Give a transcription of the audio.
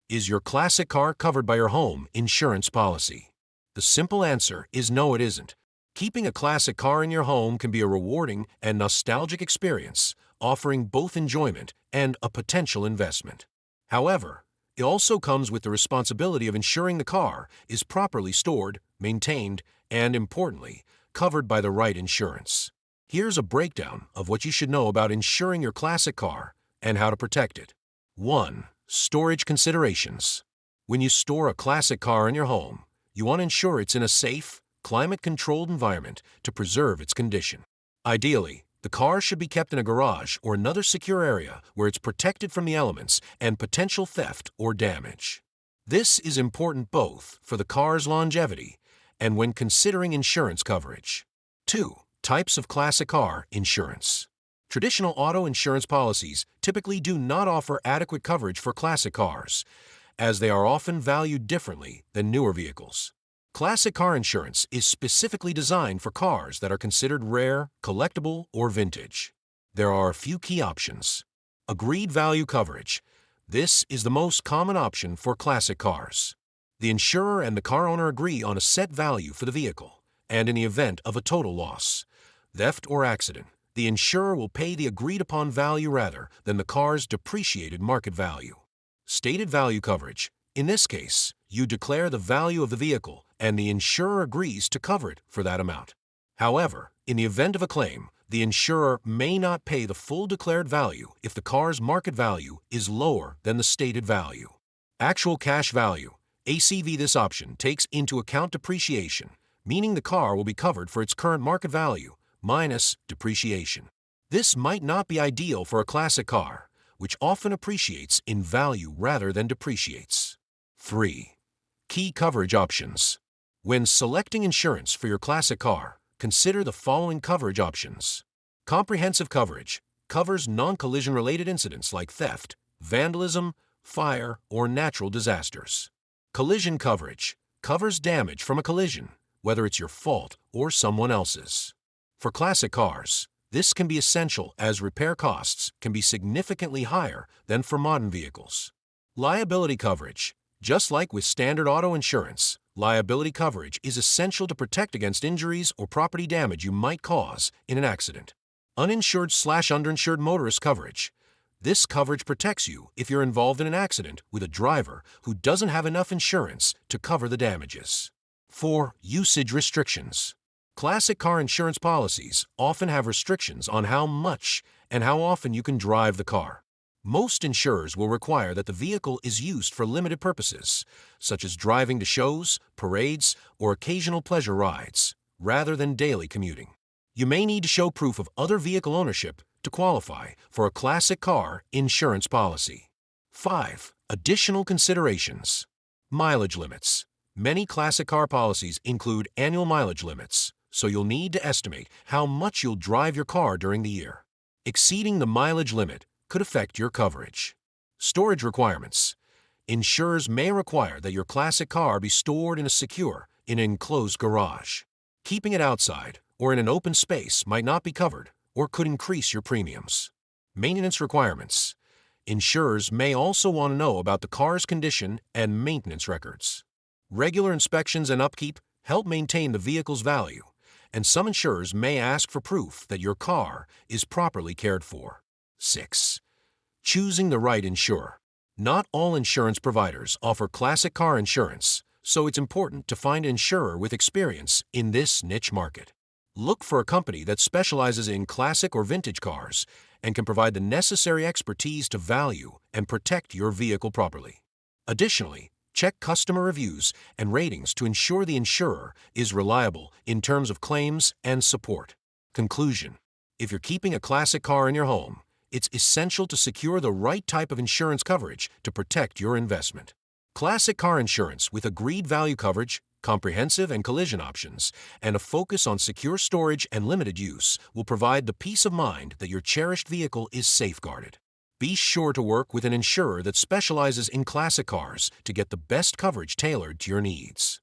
Is your classic car covered by your home insurance policy? The simple answer is no, it isn't. Keeping a classic car in your home can be a rewarding and nostalgic experience, offering both enjoyment and a potential investment. However, it also comes with the responsibility of ensuring the car is properly stored, maintained, and importantly, covered by the right insurance. Here's a breakdown of what you should know about insuring your classic car and how to protect it. 1. Storage considerations. When you store a classic car in your home, you want to ensure it's in a safe, climate-controlled environment to preserve its condition. Ideally, the car should be kept in a garage or another secure area where it's protected from the elements and potential theft or damage. This is important both for the car's longevity and when considering insurance coverage. 2. Types of classic car insurance. Traditional auto insurance policies typically do not offer adequate coverage for classic cars, as they are often valued differently than newer vehicles. Classic car insurance is specifically designed for cars that are considered rare, collectible, or vintage. There are a few key options. Agreed value coverage. This is the most common option for classic cars. The insurer and the car owner agree on a set value for the vehicle, and in the event of a total loss, theft, or accident, the insurer will pay the agreed-upon value rather than the car's depreciated market value. Stated value coverage. In this case, you declare the value of the vehicle and the insurer agrees to cover it for that amount. However, in the event of a claim, the insurer may not pay the full declared value if the car's market value is lower than the stated value. Actual cash value, ACV. This option takes into account depreciation, meaning the car will be covered for its current market value minus depreciation. This might not be ideal for a classic car, which often appreciates in value rather than depreciates. 3. Key coverage options. When selecting insurance for your classic car, consider the following coverage options. Comprehensive coverage covers non-collision related incidents like theft, vandalism, fire, or natural disasters. Collision coverage covers damage from a collision, whether it's your fault or someone else's. For classic cars, this can be essential as repair costs can be significantly higher than for modern vehicles. Liability coverage. Just like with standard auto insurance, liability coverage is essential to protect against injuries or property damage you might cause in an accident. Uninsured/underinsured motorist coverage. This coverage protects you if you're involved in an accident with a driver who doesn't have enough insurance to cover the damages. 4. Usage restrictions. Classic car insurance policies often have restrictions on how much and how often you can drive the car. Most insurers will require that the vehicle is used for limited purposes, such as driving to shows, parades, or occasional pleasure rides, rather than daily commuting. You may need to show proof of other vehicle ownership to qualify for a classic car insurance policy. 5. Additional considerations. Mileage limits. Many classic car policies include annual mileage limits, so you'll need to estimate how much you'll drive your car during the year. Exceeding the mileage limit could affect your coverage. Storage requirements. Insurers may require that your classic car be stored in an enclosed garage. Keeping it outside or in an open space might not be covered or could increase your premiums. Maintenance requirements. Insurers may also want to know about the car's condition and maintenance records. Regular inspections and upkeep help maintain the vehicle's value, and some insurers may ask for proof that your car is properly cared for. 6. Choosing the right insurer. Not all insurance providers offer classic car insurance, so it's important to find an insurer with experience in this niche market. Look for a company that specializes in classic or vintage cars and can provide the necessary expertise to value and protect your vehicle properly. Additionally, check customer reviews and ratings to ensure the insurer is reliable in terms of claims and support. Conclusion. If you're keeping a classic car in your home, it's essential to secure the right type of insurance coverage to protect your investment. Classic car insurance with agreed value coverage, comprehensive and collision options, and a focus on secure storage and limited use will provide the peace of mind that your cherished vehicle is safeguarded. Be sure to work with an insurer that specializes in classic cars to get the best coverage tailored to your needs.